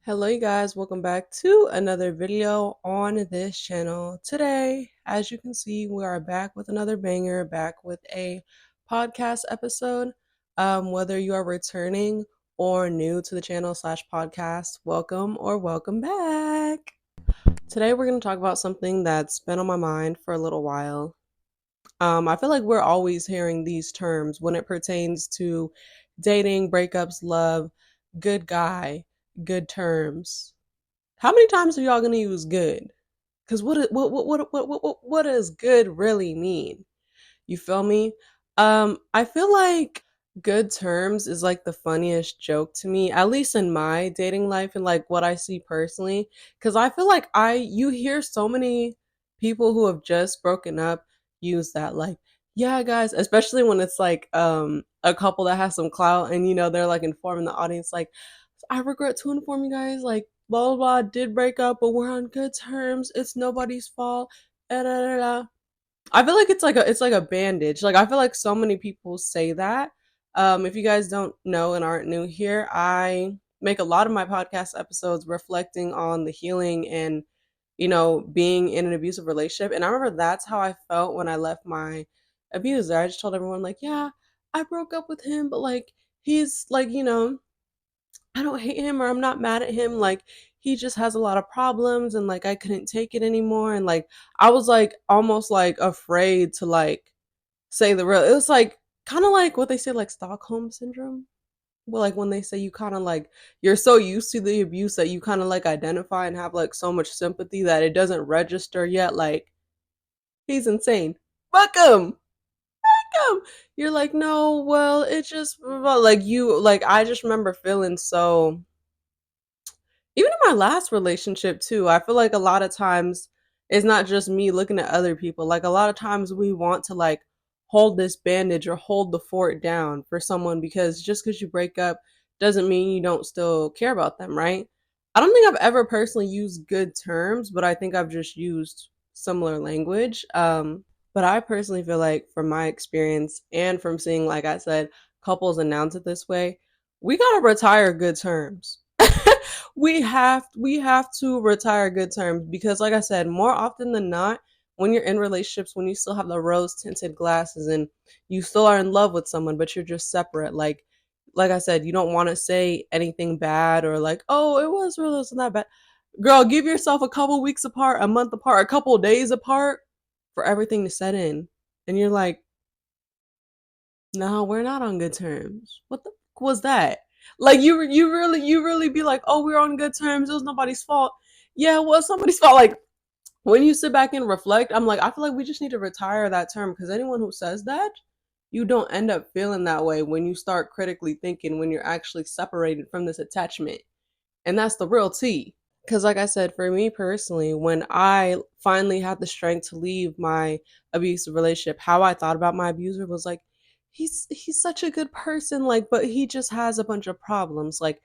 Hello, you guys. Welcome back to another video on this channel. Today, as you can see, we are back with another banger, back with a podcast episode. Whether you are returning or new to the channel slash podcast, welcome or welcome back. Today, we're going to talk about something that's been on my mind for a little while. I feel like we're always hearing these terms when it pertains to dating, breakups, love, good guy, good terms. How many times are y'all gonna use good? Because what does good really mean? You feel me? I feel like good terms is like the funniest joke to me, at least in my dating life and like what I see personally. Because I feel like you hear so many people who have just broken up use that like, yeah, guys, especially when it's like a couple that has some clout and they're like informing the audience like, I regret to inform you guys like blah blah blah did break up, but we're on good terms. It's nobody's fault. Da, da, da, da. I feel like it's like a bandage. Like I feel like so many people say that. If you guys don't know and aren't new here, I make a lot of my podcast episodes reflecting on the healing and being in an abusive relationship. And I remember that's how I felt when I left my abuser. I just told everyone like, yeah, I broke up with him, but like he's like, I don't hate him or I'm not mad at him. Like he just has a lot of problems and like I couldn't take it anymore. And like I was like almost like afraid to like say the real. It was like kind of like what they say like Stockholm syndrome. Well, like when they say you kind of like you're so used to the abuse that you kind of like identify and have like so much sympathy that it doesn't register yet. Like he's insane. Fuck him. Fuck him. You're like no. Well, it just like you like I just remember feeling so even in my last relationship too, I feel like a lot of times it's not just me looking at other people. Like a lot of times we want to like hold this bandage or hold the fort down for someone because just because you break up doesn't mean you don't still care about them, right? I don't think I've ever personally used good terms, but I think I've just used similar language. But I personally feel like from my experience and from seeing, like I said, couples announce it this way, we gotta retire good terms. We have to retire good terms because like I said, more often than not, when you're in relationships, when you still have the rose tinted glasses and you still are in love with someone but you're just separate, like I said, you don't want to say anything bad or like, oh, it was really wasn't that bad. Girl, give yourself a couple weeks apart, a month apart, a couple days apart for everything to set in. And you're like, no, we're not on good terms. What the fuck was that? Like you really be like, oh, we're on good terms. It was nobody's fault. Yeah, it was somebody's fault. Like when you sit back and reflect, I'm like, I feel like we just need to retire that term because anyone who says that, you don't end up feeling that way when you start critically thinking when you're actually separated from this attachment. And that's the real tea. Because, like I said, for me personally, when I finally had the strength to leave my abusive relationship, how I thought about my abuser was like, he's such a good person, like, but he just has a bunch of problems. Like,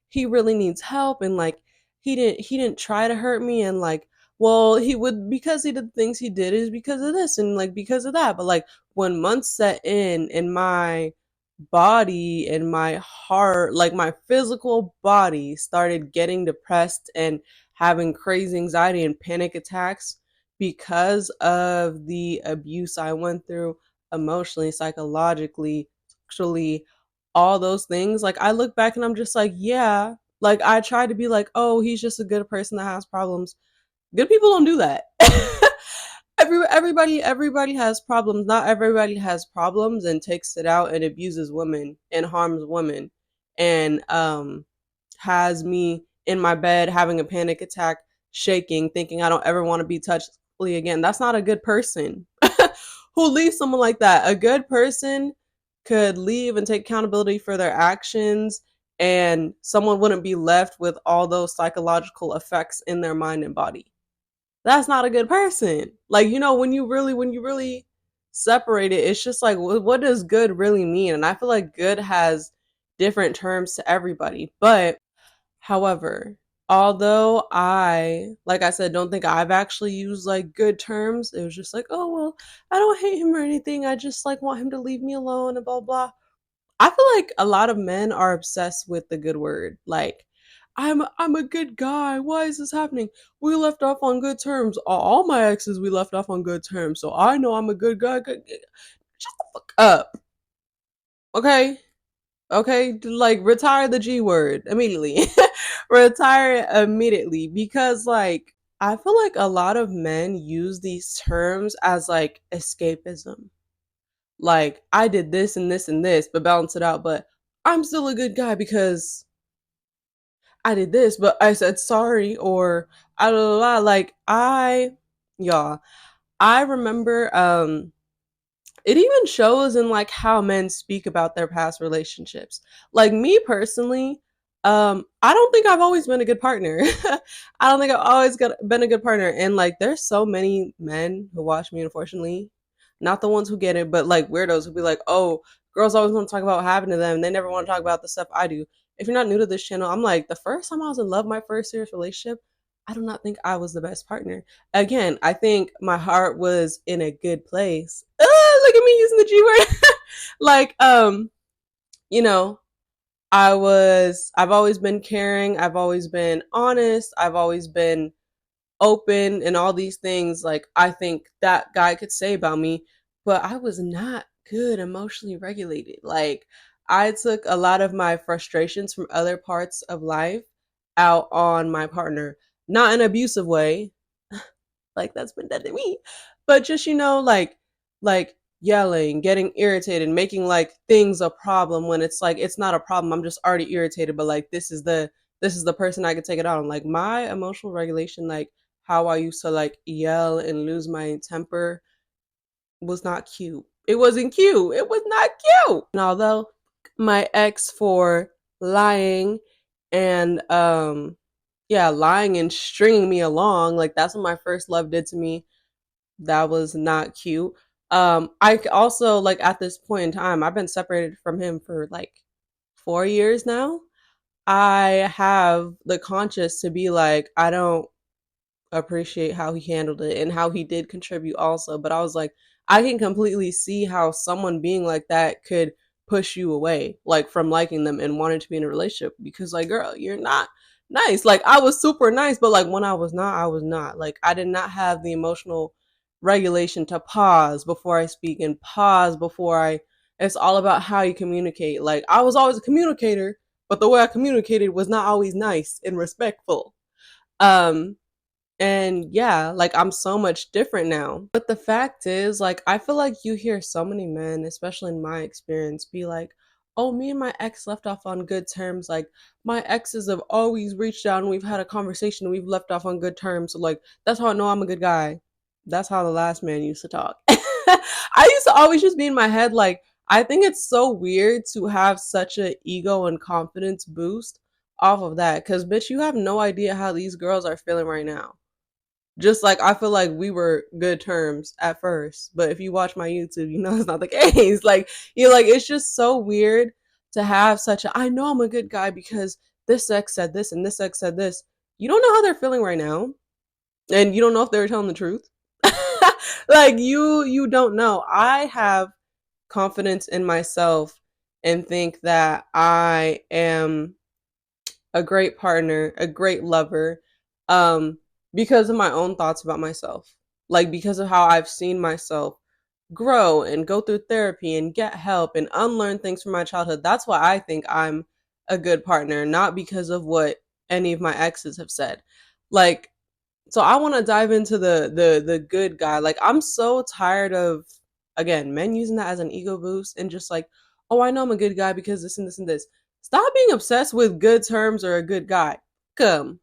he really needs help, and like, he didn't try to hurt me, and like, well, he would because he did the things he did is because of this and like because of that. But like, when months set in my body and my heart, like my physical body, started getting depressed and having crazy anxiety and panic attacks because of the abuse I went through emotionally, psychologically, sexually, all those things. Like I look back and I'm just like, yeah, like I tried to be like, oh, he's just a good person that has problems. Good people don't do that. Everybody has problems. Not everybody has problems and takes it out and abuses women and harms women and has me in my bed having a panic attack, shaking, thinking I don't ever want to be touched again. That's not a good person. Who leaves someone like that? A good person could leave and take accountability for their actions, and someone wouldn't be left with all those psychological effects in their mind and body. That's not a good person. Like, when you really separate it, it's just like, what does good really mean? And I feel like good has different terms to everybody. But however, although like I said, don't think I've actually used like good terms, it was just like, oh, well, I don't hate him or anything. I just like want him to leave me alone and blah, blah. I feel like a lot of men are obsessed with the good word. Like, I'm a good guy. Why is this happening? We left off on good terms. All my exes we left off on good terms. So I know I'm a good guy. Shut the fuck up. Okay? Okay? Like retire the G word immediately. Retire immediately because like I feel like a lot of men use these terms as like escapism. Like I did this and this and this, but balance it out, but I'm still a good guy because I did this, but I said sorry, or I like y'all. I remember it even shows in like how men speak about their past relationships. Like me personally, I don't think I've always been a good partner. I don't think I've always been a good partner. And like there's so many men who watch me, unfortunately. Not the ones who get it, but like weirdos who be like, oh, girls always want to talk about what happened to them. They never want to talk about the stuff I do. If you're not new to this channel, I'm like, the first time I was in love, my first serious relationship, I do not think I was the best partner. Again, I think my heart was in a good place. Look at me using the G word. like, you know, I've always been caring. I've always been honest. I've always been open and all these things. Like, I think that guy could say about me, but I was not good emotionally regulated. Like, I took a lot of my frustrations from other parts of life out on my partner. Not in an abusive way, like that's been done to me, but just like yelling, getting irritated, making like things a problem when it's like it's not a problem, I'm just already irritated, but like this is the person I could take it out on. Like my emotional regulation, like how I used to like yell and lose my temper was not cute. It wasn't cute. It was not cute. And although my ex for lying and yeah, lying and stringing me along, like that's what my first love did to me. That was not cute. I also like at this point in time, I've been separated from him for like 4 years now. I have the conscience to be like, I don't appreciate how he handled it and how he did contribute also. But I was like, I can completely see how someone being like that could push you away, like from liking them and wanting to be in a relationship because, like, girl, you're not nice. Like, I was super nice, but like when I was not, I was not. Like, I did not have the emotional regulation to pause before I speak and pause before I. It's all about how you communicate. Like, I was always a communicator, but the way I communicated was not always nice and respectful. Um, and yeah, like I'm so much different now. But the fact is, like, I feel like you hear so many men, especially in my experience, be like, oh, me and my ex left off on good terms. Like, my exes have always reached out and we've had a conversation and we've left off on good terms. So, like, that's how I know I'm a good guy. That's how the last man used to talk. I used to always just be in my head, like, I think it's so weird to have such an ego and confidence boost off of that. Cause, bitch, you have no idea how these girls are feeling right now. Just like I feel like we were good terms at first, but if you watch my YouTube, you know it's not the case. Like you're like it's just so weird to have such a I know I'm a good guy because this ex said this and this ex said this. You don't know how they're feeling right now, and you don't know if they're telling the truth. Like you don't know. I have confidence in myself and think that I am a great partner, a great lover, because of my own thoughts about myself. Like because of how I've seen myself grow and go through therapy and get help and unlearn things from my childhood. That's why I think I'm a good partner, not because of what any of my exes have said. Like so I want to dive into the good guy. Like I'm so tired of again men using that as an ego boost and just like, oh, I know I'm a good guy because this and this and this. Stop being obsessed with good terms or a good guy. Come.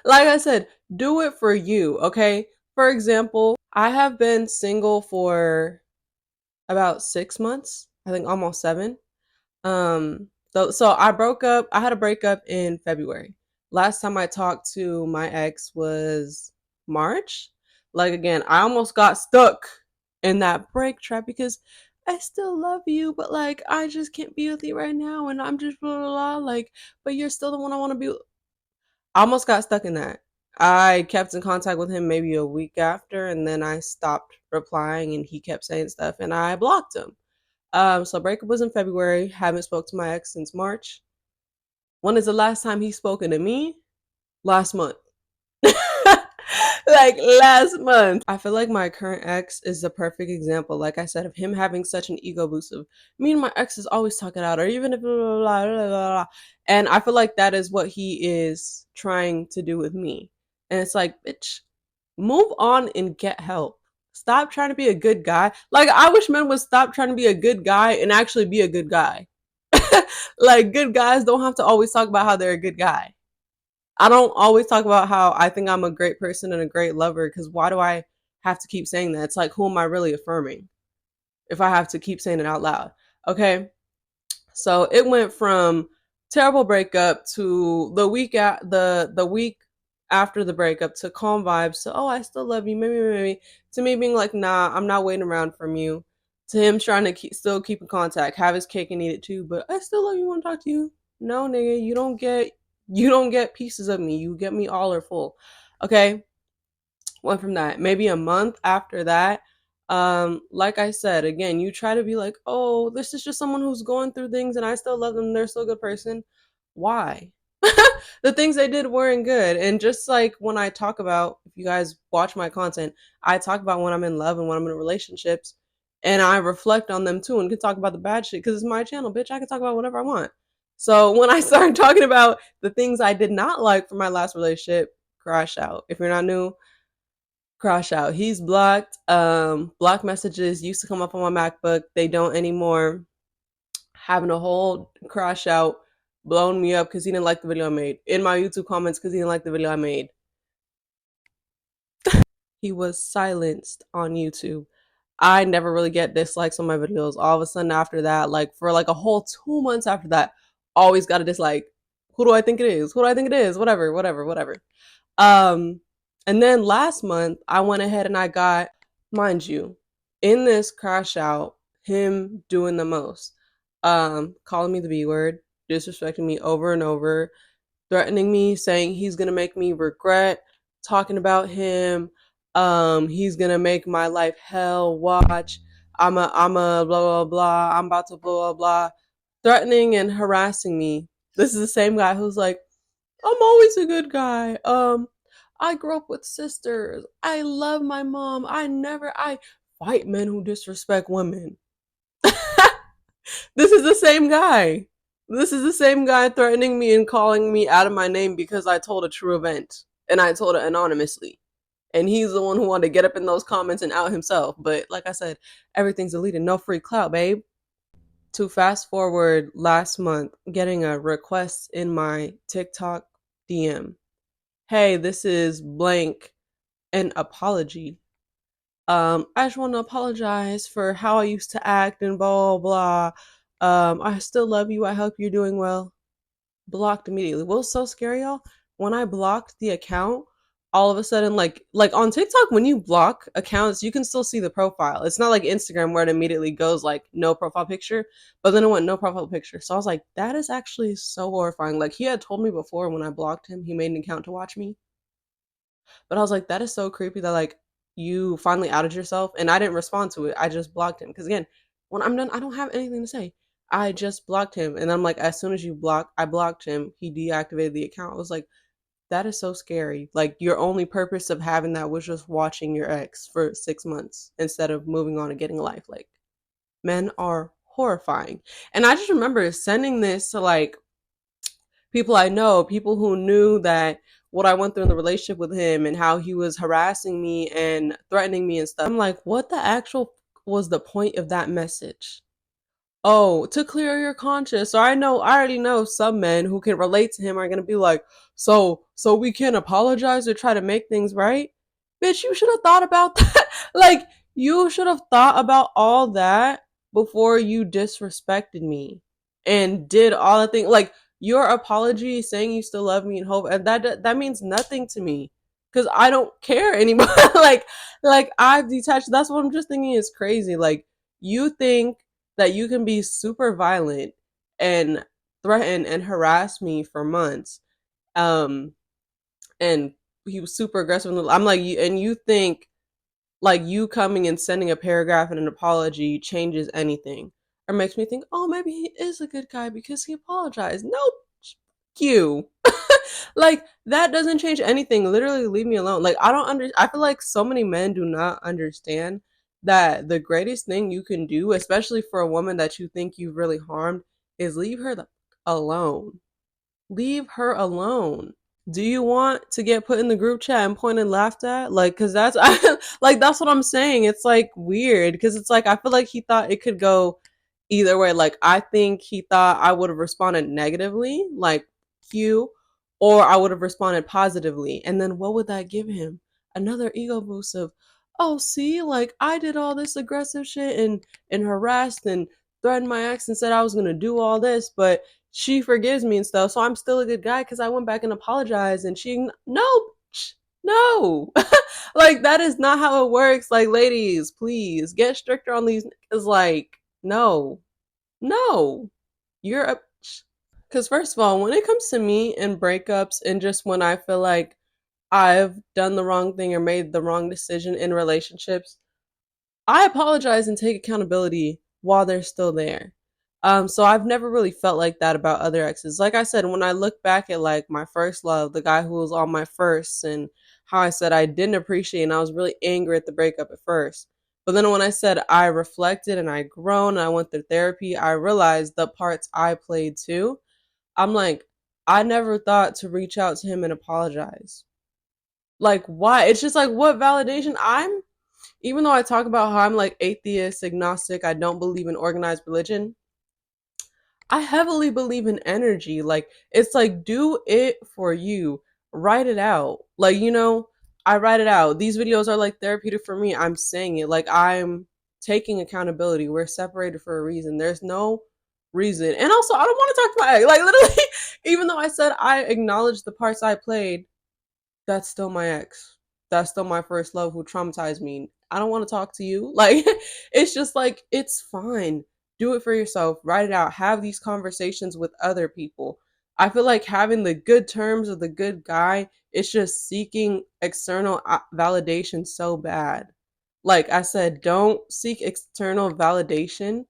Like I said, do it for you, okay? For example, I have been single for about 6 months, I think almost seven. So I broke up. I had a breakup in February. Last time I talked to my ex was March. Like again, I almost got stuck in that break trap because I still love you, but like I just can't be with you right now, and I'm just blah blah blah. Like, but you're still the one I want to be. I almost got stuck in that. I kept in contact with him maybe a week after, and then I stopped replying, and he kept saying stuff, and I blocked him. So breakup was in February. Haven't spoke to my ex since March. When is the last time he's spoken to me? Last month. Like last month. I feel like my current ex is the perfect example, like I said, of him having such an ego boost of me and my ex is always talking out, or even if blah, blah, blah, blah, blah, blah. And I feel like that is what he is trying to do with me. And it's like, bitch, move on and get help. Stop trying to be a good guy. Like, I wish men would stop trying to be a good guy and actually be a good guy. Like, good guys don't have to always talk about how they're a good guy. I don't always talk about how I think I'm a great person and a great lover, because why do I have to keep saying that? It's like, who am I really affirming if I have to keep saying it out loud? Okay. So it went from terrible breakup to the week after the breakup to calm vibes to, oh, I still love you, maybe, to me being like, nah, I'm not waiting around from you, to him trying to still keep in contact, have his cake and eat it too, but I still love you, want to talk to you. No, nigga, you don't get pieces of me. You get me all or full. Okay. Went from that. Maybe a month after that, like I said, again, you try to be like, oh, this is just someone who's going through things and I still love them, they're still a good person. Why? The things they did weren't good. And just like when I talk about, if you guys watch my content, I talk about when I'm in love and when I'm in relationships, and I reflect on them too and can talk about the bad shit because it's my channel, bitch. I can talk about whatever I want. So when I started talking about the things I did not like from my last relationship, crash out. If you're not new, crash out. He's blocked. Block messages used to come up on my MacBook. They don't anymore. Having a whole crash out, blown me up because he didn't like the video I made. In my YouTube comments because he didn't like the video I made. He was silenced on YouTube. I never really get dislikes on my videos. All of a sudden after that, like for like a whole 2 months after that, always got a dislike. Who do I think it is? Who do I think it is? Whatever, whatever, whatever. Um, and then last month, I went ahead and I got, mind you, in this crash out, him doing the most, calling me the B word, disrespecting me over and over, threatening me, saying he's gonna make me regret talking about him. He's gonna make my life hell. Watch, I'm a blah blah blah. I'm about to blah blah blah, threatening and harassing me. This is the same guy who's like, I'm always a good guy. I grew up with sisters. I love my mom. I fight men who disrespect women. This is the same guy. This is the same guy threatening me and calling me out of my name because I told a true event and I told it anonymously. And he's the one who wanted to get up in those comments and out himself. But like I said, everything's deleted. No free clout, babe. To fast forward last month, getting a request in my TikTok DM. Hey, this is blank, an apology. I just want to apologize for how I used to act and blah blah blah. I still love you. I hope you're doing well. Blocked immediately. What was so scary, y'all? When I blocked the account, all of a sudden, like on TikTok, when you block accounts, you can still see the profile. It's not like Instagram where it immediately goes like no profile picture, but then it went no profile picture. So I was like, that is actually so horrifying. Like he had told me before when I blocked him, he made an account to watch me. But I was like, that is so creepy that like you finally outed yourself and I didn't respond to it. I just blocked him. Because again, when I'm done, I don't have anything to say. I just blocked him. And I'm like, as soon as I blocked him, he deactivated the account. I was like, that is so scary. Like your only purpose of having that was just watching your ex for 6 months instead of moving on and getting a life. Like men are horrifying. And I just remember sending this to like people I know, people who knew that what I went through in the relationship with him and how he was harassing me and threatening me and stuff. I'm like, what the actual was the point of that message? Oh, to clear your conscience. So I already know some men who can relate to him are gonna be like, so we can apologize or try to make things right. Bitch, you should have thought about that. Like, you should have thought about all that before you disrespected me and did all the things. Like, your apology saying you still love me and hope, and that means nothing to me. Cause I don't care anymore. like I've detached. That's what I'm just thinking is crazy. Like, you think that you can be super violent and threaten and harass me for months. Um, and he was super aggressive. I'm like, and you think like you coming and sending a paragraph and an apology changes anything or makes me think, oh, maybe he is a good guy because he apologized. Nope. you. Like, that doesn't change anything. Literally, leave me alone. Like, I feel like so many men do not understand that the greatest thing you can do, especially for a woman that you think you've really harmed, is leave her alone. Leave her alone. Do you want to get put in the group chat and pointed and laughed at? Like, cause that's like that's what I'm saying. It's like weird because it's like I feel like he thought it could go either way. Like I think he thought I would have responded negatively, like you, or I would have responded positively. And then what would that give him? Another ego boost of, oh, see, like I did all this aggressive shit and harassed and threatened my ex and said I was gonna do all this, but she forgives me and stuff. So I'm still a good guy because I went back and apologized and she, no, no. Like, that is not how it works. Like, ladies, please get stricter on these niggas. Like, no, no. You're a, because first of all, when it comes to me and breakups and just when I feel like I've done the wrong thing or made the wrong decision in relationships, I apologize and take accountability while they're still there. So I've never really felt like that about other exes. Like I said, when I look back at like my first love, the guy who was on my first, and how I said I didn't appreciate and I was really angry at the breakup at first. But then when I said I reflected and I grown and I went through therapy, I realized the parts I played too. I'm like, I never thought to reach out to him and apologize. Like, why? It's just like, what validation? Even though I talk about how I'm like atheist, agnostic, I don't believe in organized religion, I heavily believe in energy. Like, it's like, do it for you. Write it out. Like, I write it out. These videos are like therapeutic for me. I'm saying it. Like, I'm taking accountability. We're separated for a reason. There's no reason. And also, I don't want to talk about it. Like, literally, even though I said I acknowledge the parts I played, that's still my ex. That's still my first love who traumatized me. I don't want to talk to you. Like, it's just like, it's fine. Do it for yourself. Write it out. Have these conversations with other people. I feel like having the good terms of the good guy, it's just seeking external validation so bad. Like I said, don't seek external validation.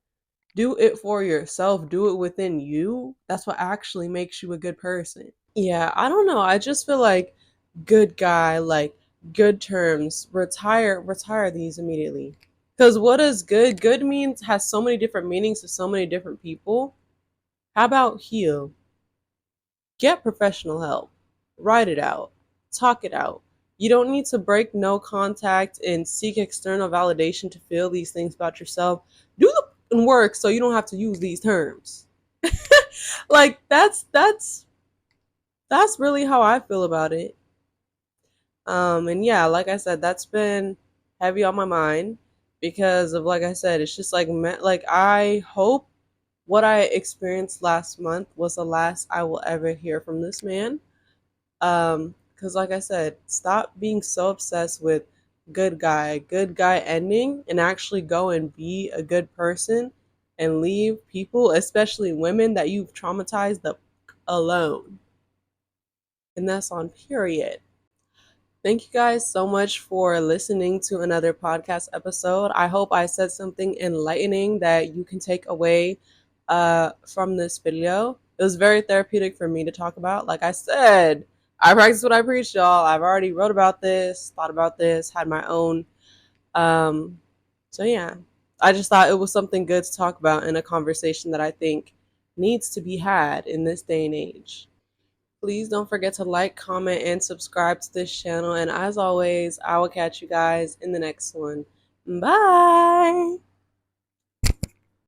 Do it for yourself. Do it within you. That's what actually makes you a good person. Yeah, I don't know. I just feel like good guy, like good terms, retire these immediately. Because what is good? Good means has so many different meanings to so many different people. How about heal? Get professional help. Write it out. Talk it out. You don't need to break no contact and seek external validation to feel these things about yourself. Do the work so you don't have to use these terms. Like that's really how I feel about it. And yeah, like I said, that's been heavy on my mind because of, like I said, it's just like like I hope what I experienced last month was the last I will ever hear from this man. Because like I said, stop being so obsessed with good guy ending, and actually go and be a good person and leave people, especially women that you've traumatized, alone. And that's on period. Thank you guys so much for listening to another podcast episode. I hope I said something enlightening that you can take away from this video. It was very therapeutic for me to talk about. Like I said, I practice what I preach, y'all. I've already wrote about this, thought about this, had my own. Um, so yeah, I just thought it was something good to talk about in a conversation that I think needs to be had in this day and age. Please don't forget to like, comment, and subscribe to this channel. And as always, I will catch you guys in the next one. Bye.